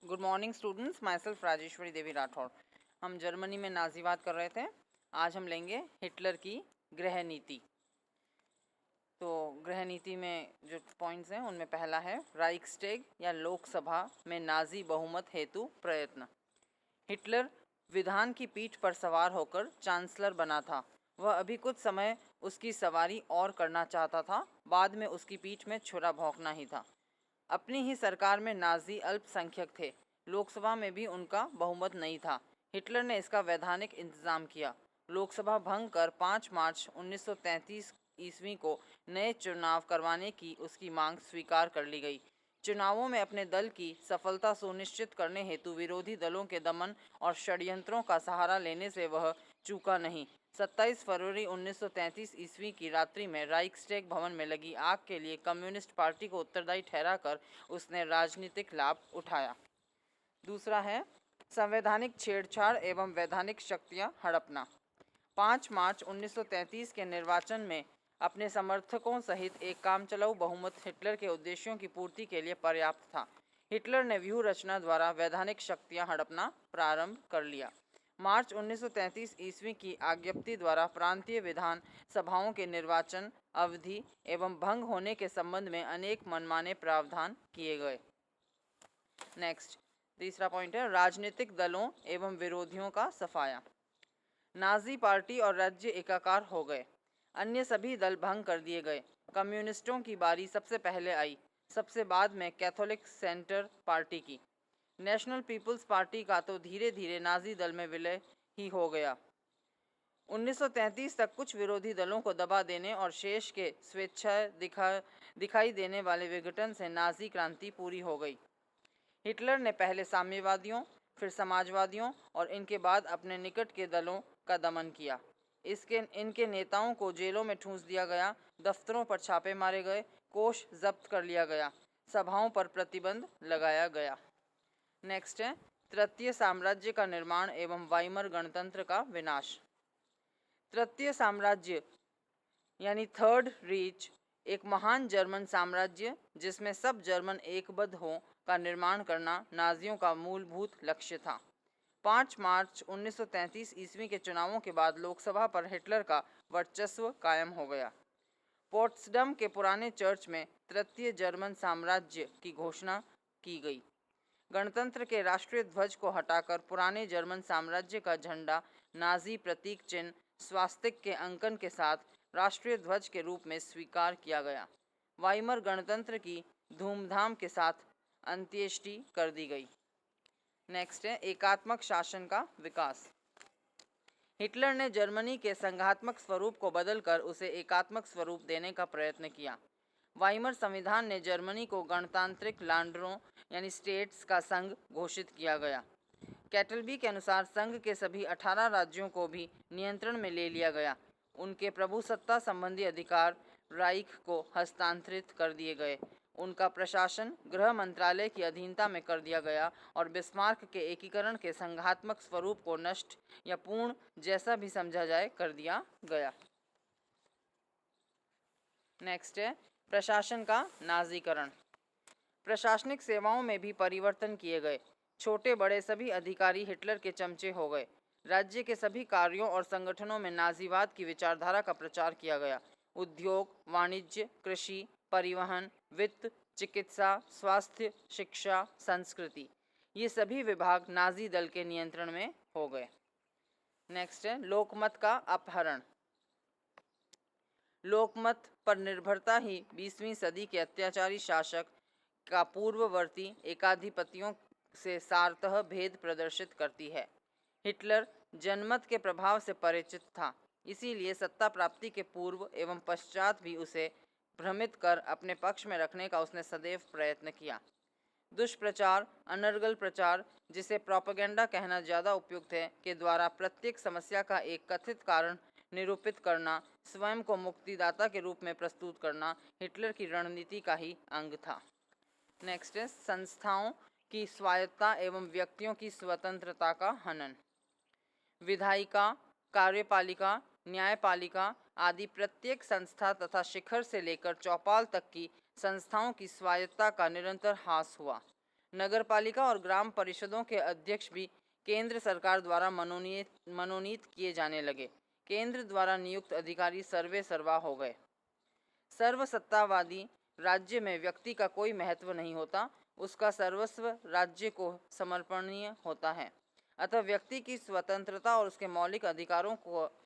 Good morning students, myself Rajeshwari Devi Rathore. हम जर्मनी में नाजीवाद कर रहे थे। आज हम लेंगे हिटलर की गृह नीति। तो गृह नीति में जो पॉइंट्स हैं उनमें पहला है राइक्सटेग या लोकसभा में नाजी बहुमत हेतु प्रयत्न। हिटलर विधान की पीठ पर सवार होकर चांसलर बना था। वह अभी कुछ समय उसकी सवारी और करना चाहता था, बाद में उसकी पीठ में छुरा भोंकना ही था। अपनी ही सरकार में नाजी अल्पसंख्यक थे, लोकसभा में भी उनका बहुमत नहीं था। हिटलर ने इसका वैधानिक इंतजाम किया। लोकसभा भंग कर 5 मार्च 1933 ईस्वी को नए चुनाव करवाने की उसकी मांग स्वीकार कर ली गई। चुनावों में अपने दल की सफलता सुनिश्चित करने हेतु विरोधी दलों के दमन और षड्यंत्रों का सहारा लेने से वह चूका नहीं। 27 फरवरी 1933 ईस्वी की रात्रि में राइक्सटेग भवन में लगी आग के लिए कम्युनिस्ट पार्टी को उत्तरदायी ठहराकर उसने राजनीतिक लाभ उठाया। दूसरा है संवैधानिक छेड़छाड़ एवं वैधानिक शक्तियां हड़पना। 5 मार्च 1933 के निर्वाचन में अपने समर्थकों सहित एक कामचलाऊ बहुमत हिटलर के उद्देश्यों की पूर्ति के लिए पर्याप्त था। हिटलर ने व्यूह रचना द्वारा वैधानिक शक्तियां हड़पना प्रारंभ कर लिया। मार्च 1933 ईस्वी की आज्ञप्ति द्वारा प्रांतीय विधान सभाओं के निर्वाचन, अवधि एवं भंग होने के संबंध में अनेक मनमाने प्रावधान किए गए। नेक्स्ट, तीसरा पॉइंट है राजनीतिक दलों एवं विरोधियों का सफाया। नाजी पार्टी और राज्य एकाकार हो गए। अन्य सभी दल भंग कर दिए गए। कम्युनिस्टों की बारी सबसे पहले आई, सबसे बाद में कैथोलिक सेंटर पार्टी की। नेशनल पीपल्स पार्टी का तो धीरे धीरे नाजी दल में विलय ही हो गया। 1933 तक कुछ विरोधी दलों को दबा देने और शेष के स्वेच्छा दिखाई देने वाले विघटन से नाजी क्रांति पूरी हो गई। हिटलर ने पहले साम्यवादियों, फिर समाजवादियों और इनके बाद अपने निकट के दलों का दमन किया। इनके नेताओं को जेलों में ठूंस दिया गया, दफ्तरों पर छापे मारे गए, कोष जब्त कर लिया गया, सभाओं पर प्रतिबंध लगाया गया। नेक्स्ट है तृतीय साम्राज्य का निर्माण एवं वाइमर गणतंत्र का विनाश। तृतीय साम्राज्य यानी थर्ड रीच एक महान जर्मन साम्राज्य जिसमें सब जर्मन एकबद्ध हों का निर्माण करना नाजियों का मूलभूत लक्ष्य था। 5 मार्च 1933 ईस्वी के चुनावों के बाद लोकसभा पर हिटलर का वर्चस्व कायम हो गया। पोट्सडम के पुराने चर्च में तृतीय जर्मन साम्राज्य की घोषणा की गई। गणतंत्र के राष्ट्रीय ध्वज को हटाकर पुराने जर्मन साम्राज्य का झंडा नाजी प्रतीक चिन्ह स्वास्तिक के अंकन के साथ राष्ट्रीय ध्वज के रूप में स्वीकार किया गया। वाइमर गणतंत्र की धूमधाम के साथ अंत्येष्टि कर दी गई। नेक्स्ट है एकात्मक शासन का विकास। हिटलर ने जर्मनी के संघात्मक स्वरूप को बदलकर उसे एकात्मक स्वरूप देने का प्रयत्न किया। वाइमर संविधान ने जर्मनी को गणतांत्रिक लैंडरों यानी स्टेट्स का संघ घोषित किया गया। कैटलबी के अनुसार संघ के सभी 18 राज्यों को भी नियंत्रण में ले लिया गया। उनके प्रभुसत्ता संबंधी अधिकार राइख को हस्तांतरित कर दिए गए। उनका प्रशासन गृह मंत्रालय की अधीनता में कर दिया गया और बिस्मार्क के एकीकरण के संघात्मक स्वरूप को नष्ट या पूर्ण जैसा भी समझा जाए कर दिया गया। नेक्स्ट है प्रशासन का नाजीकरण। प्रशासनिक सेवाओं में भी परिवर्तन किए गए। छोटे बड़े सभी अधिकारी हिटलर के चमचे हो गए। राज्य के सभी कार्यों और संगठनों में नाजीवाद की विचारधारा का प्रचार किया गया। उद्योग, वाणिज्य, कृषि, परिवहन, वित्त, चिकित्सा, स्वास्थ्य, शिक्षा, संस्कृति, ये सभी विभाग नाजी दल के नियंत्रण में हो गए। नेक्स्ट है लोकमत का अपहरण। लोकमत पर निर्भरता ही 20वीं सदी के अत्याचारी शासक का पूर्ववर्ती एकाधिपतियों से सारतः भेद प्रदर्शित करती है। हिटलर जनमत के प्रभाव से परिचित था, इसीलिए सत्ता प्राप्ति के पूर्व एवं पश्चात भी उसे भ्रमित कर अपने पक्ष में रखने का उसने सदैव प्रयत्न किया। दुष्प्रचार, अनर्गल प्रचार, जिसे प्रोपेगेंडा कहना ज़्यादा उपयुक्त है, के द्वारा प्रत्येक समस्या का एक कथित कारण निरूपित करना, स्वयं को मुक्तिदाता के रूप में प्रस्तुत करना हिटलर की रणनीति का ही अंग था। नेक्स्ट है संस्थाओं की स्वायत्तता एवं व्यक्तियों की स्वतंत्रता का हनन। विधायिका, कार्यपालिका, न्यायपालिका आदि प्रत्येक संस्था तथा शिखर से लेकर चौपाल तक की संस्थाओं की स्वायत्तता का निरंतर ह्रास हुआ। नगरपालिका और ग्राम परिषदों के अध्यक्ष भी केंद्र सरकार द्वारा मनोनीत किए जाने लगे। केंद्र द्वारा नियुक्त अधिकारी सर्वे सर्वा हो गए। सर्वसत्तावादी राज्य में व्यक्ति का कोई महत्व नहीं होता, उसका सर्वस्व राज्य को समर्पणीय होता है। अतः व्यक्ति की स्वतंत्रता और उसके मौलिक अधिकारों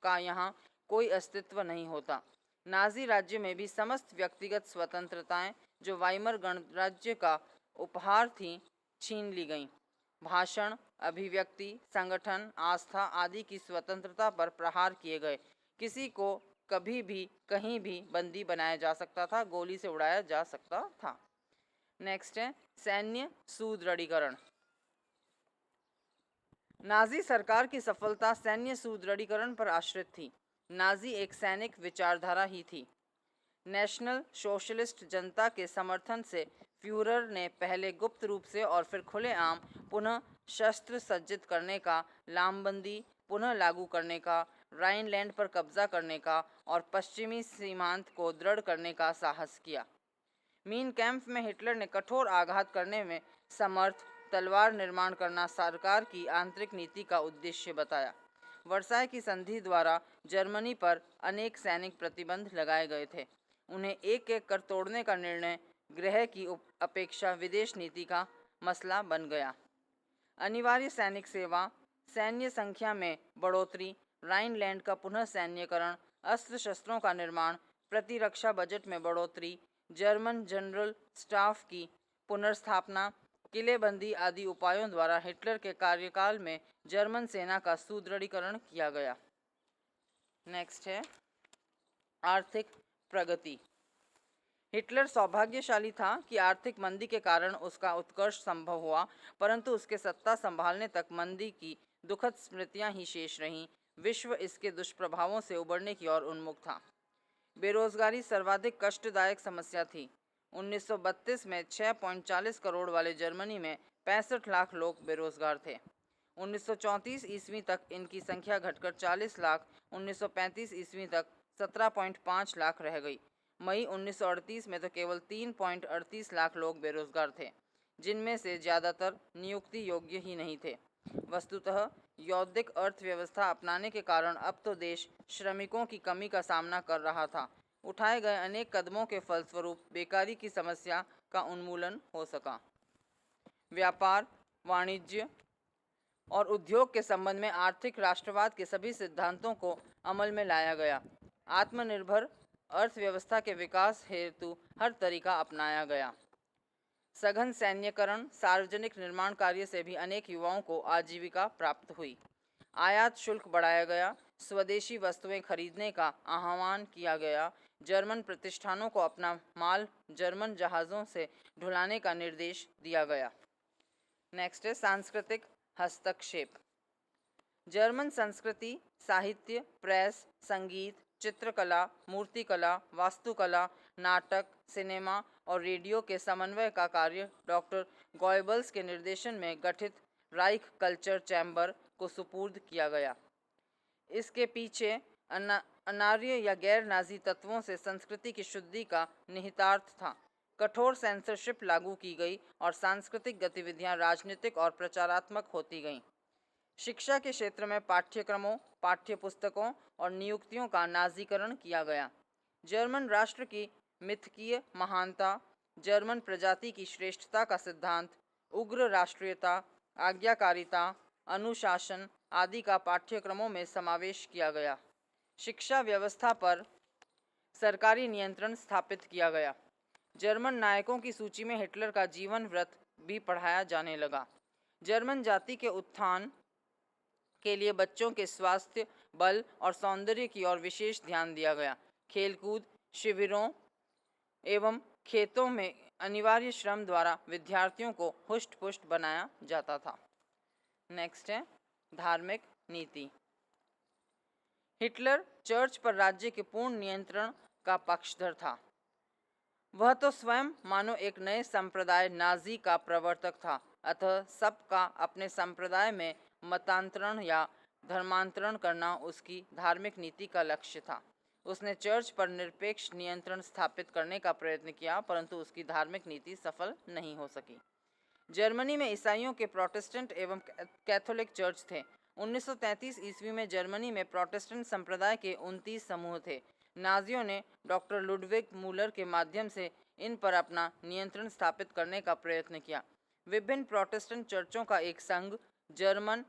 का यहाँ कोई अस्तित्व नहीं होता। नाजी राज्य में भी समस्त व्यक्तिगत स्वतंत्रताएं जो वाइमर गणराज्य का उपहार थीं, छीन ली गईं। भाषण, अभिव्यक्ति, संगठन, आस्था आदि की स्वतंत्रता पर प्रहार किए गए। किसी को कभी भी कहीं भी बंदी बनाया जा सकता था, गोली से उड़ाया जा सकता था। नेक्स्ट है सैन्य सुदृढ़ीकरण। नाजी सरकार की सफलता सैन्य सुदृढ़ीकरण पर आश्रित थी। नाजी एक सैनिक विचारधारा ही थी। नेशनल सोशलिस्ट जनता के समर्थन से फ्यूरर ने पहले गुप्त रूप से और फिर खुलेआम पुनः शस्त्र सज्जित करने का, लामबंदी पुनः लागू करने का, राइनलैंड पर कब्जा करने का और पश्चिमी सीमांत को दृढ़ करने का साहस किया। मीन कैंप में हिटलर ने कठोर आघात करने में समर्थ तलवार निर्माण करना सरकार की आंतरिक नीति का उद्देश्य बताया। वर्साय की संधि द्वारा जर्मनी पर अनेक सैनिक प्रतिबंध लगाए गए थे। उन्हें एक एक कर तोड़ने का निर्णय गृह की अपेक्षा विदेश नीति का मसला बन गया। अनिवार्य सैनिक सेवा, सैन्य संख्या में बढ़ोतरी, राइनलैंड का पुनः सैन्यकरण, अस्त्र शस्त्रों का निर्माण, प्रतिरक्षा बजट में बढ़ोतरी, जर्मन जनरल स्टाफ की पुनर्स्थापना, किलेबंदी आदि उपायों द्वारा हिटलर के कार्यकाल में जर्मन सेना का सुदृढ़ीकरण किया गया। नेक्स्ट है आर्थिक प्रगति। हिटलर सौभाग्यशाली था कि आर्थिक मंदी के कारण उसका उत्कर्ष संभव हुआ, परंतु उसके सत्ता संभालने तक मंदी की दुखद स्मृतियां ही शेष रहीं। विश्व इसके दुष्प्रभावों से उबरने की ओर उन्मुख था। बेरोजगारी सर्वाधिक कष्टदायक समस्या थी। 1932 में 6.40 करोड़ वाले जर्मनी में 65 लाख लोग बेरोजगार थे। 1934 ईस्वी तक इनकी संख्या घटकर 40 लाख, 1935 ईस्वी तक 17.5 लाख रह गई। मई 1938 में तो केवल 3.38 लाख लोग बेरोजगार थे, जिनमें से ज़्यादातर नियुक्ति योग्य ही नहीं थे। वस्तुतः यौद्धिक अर्थव्यवस्था अपनाने के कारण अब तो देश श्रमिकों की कमी का सामना कर रहा था। उठाए गए अनेक कदमों के फलस्वरूप बेकारी की समस्या का उन्मूलन हो सका। व्यापार, वाणिज्य और उद्योग के संबंध में आर्थिक राष्ट्रवाद के सभी सिद्धांतों को अमल में लाया गया। आत्मनिर्भर अर्थव्यवस्था के विकास हेतु हर तरीका अपनाया गया। सघन सैन्यकरण, सार्वजनिक निर्माण कार्य से भी अनेक युवाओं को आजीविका प्राप्त हुई। आयात शुल्क बढ़ाया गया, स्वदेशी वस्तुएं खरीदने का आह्वान किया गया, जर्मन प्रतिष्ठानों को अपना माल जर्मन जहाज़ों से ढुलाने का निर्देश दिया गया। नेक्स्ट है सांस्कृतिक हस्तक्षेप। जर्मन संस्कृति, साहित्य, प्रेस, संगीत, चित्रकला, मूर्तिकला, वास्तुकला, नाटक, सिनेमा और रेडियो के समन्वय का कार्य डॉक्टर गॉयबल्स के निर्देशन में गठित राइख कल्चर चैम्बर को सुपुर्द किया गया। इसके पीछे अनार्य या गैर नाजी तत्वों से संस्कृति की शुद्धि का निहितार्थ था। कठोर सेंसरशिप लागू की गई और सांस्कृतिक गतिविधियां राजनीतिक और प्रचारात्मक होती गईं। शिक्षा के क्षेत्र में पाठ्यक्रमों, पाठ्यपुस्तकों और नियुक्तियों का नाजीकरण किया गया। जर्मन राष्ट्र की मिथकीय महानता, जर्मन प्रजाति की श्रेष्ठता का सिद्धांत, उग्र राष्ट्रीयता, आज्ञाकारिता, अनुशासन आदि का पाठ्यक्रमों में समावेश किया गया। शिक्षा व्यवस्था पर सरकारी नियंत्रण स्थापित किया गया। जर्मन नायकों की सूची में हिटलर का जीवन वृत्त भी पढ़ाया जाने लगा। जर्मन जाति के उत्थान के लिए बच्चों के स्वास्थ्य, बल और सौंदर्य की ओर विशेष ध्यान दिया गया। खेलकूद, शिविरों एवं खेतों में अनिवार्य श्रम द्वारा विद्यार्थियों को हुष्ट-पुष्ट बनाया जाता था। नेक्स्ट है धार्मिक नीति। हिटलर चर्च पर राज्य के पूर्ण नियंत्रण का पक्षधर था। वह तो स्वयं मानो एक नए संप्रदाय नाजी का प्रवर्तक था, अतः सबका अपने संप्रदाय में मतांतरण या धर्मांतरण करना उसकी धार्मिक नीति का लक्ष्य था। उसने चर्च पर निरपेक्ष नियंत्रण स्थापित करने का प्रयत्न किया, परंतु उसकी धार्मिक नीति सफल नहीं हो सकी। जर्मनी में ईसाइयों के प्रोटेस्टेंट एवं कैथोलिक चर्च थे। 1933 ईस्वी में जर्मनी में प्रोटेस्टेंट संप्रदाय के 29 समूह थे। नाजियों ने डॉक्टर लुडविग मूलर के माध्यम से इन पर अपना नियंत्रण स्थापित करने का प्रयत्न किया। विभिन्न प्रोटेस्टेंट चर्चों का एक संघ, जर्मन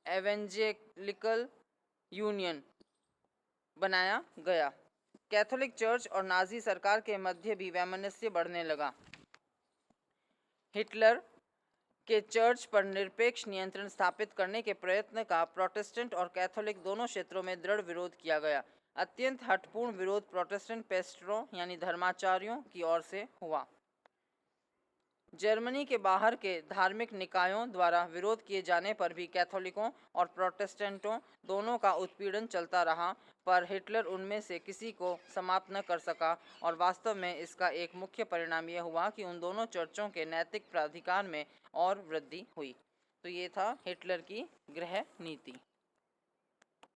एवेंजेलिकल यूनियन, बनाया गया। कैथोलिक चर्च और नाजी सरकार के मध्य भी वैमनस्य बढ़ने लगा। हिटलर के चर्च पर निरपेक्ष नियंत्रण स्थापित करने के प्रयत्न का प्रोटेस्टेंट और कैथोलिक दोनों क्षेत्रों में दृढ़ विरोध किया गया। अत्यंत हठपूर्ण विरोध प्रोटेस्टेंट पेस्टरों यानी धर्माचार्यों की ओर से हुआ। जर्मनी के बाहर के धार्मिक निकायों द्वारा विरोध किए जाने पर भी कैथोलिकों और प्रोटेस्टेंटों दोनों का उत्पीड़न चलता रहा, पर हिटलर उनमें से किसी को समाप्त न कर सका और वास्तव में इसका एक मुख्य परिणाम यह हुआ कि उन दोनों चर्चों के नैतिक प्राधिकार में और वृद्धि हुई। तो ये था हिटलर की गृह नीति।